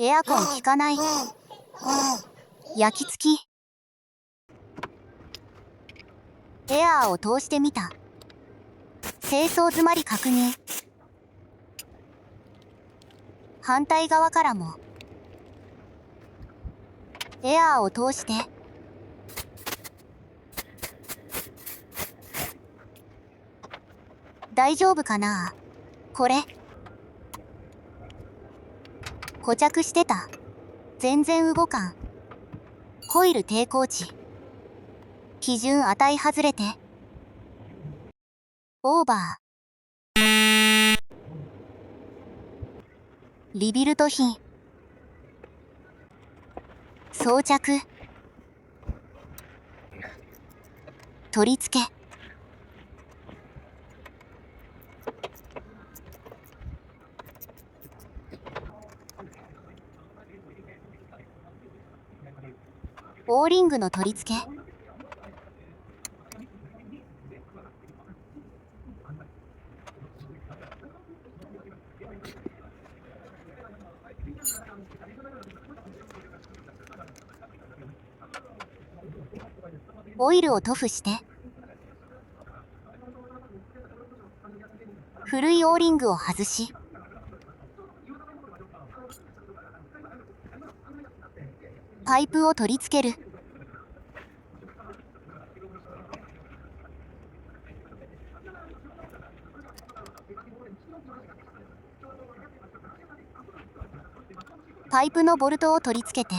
エアコン効かない。焼き付き。エアーを通してみた。清掃詰まり確認。反対側からも。エアーを通して。大丈夫かな？これ。固着してた。全然動かん。コイル抵抗値。基準値外れて。オーバー。リビルト品。装着。取り付け。オーリングの取り付け。オイルを塗布して。古いオーリングを外し。パイプを取り付ける。パイプのボルトを取り付けて。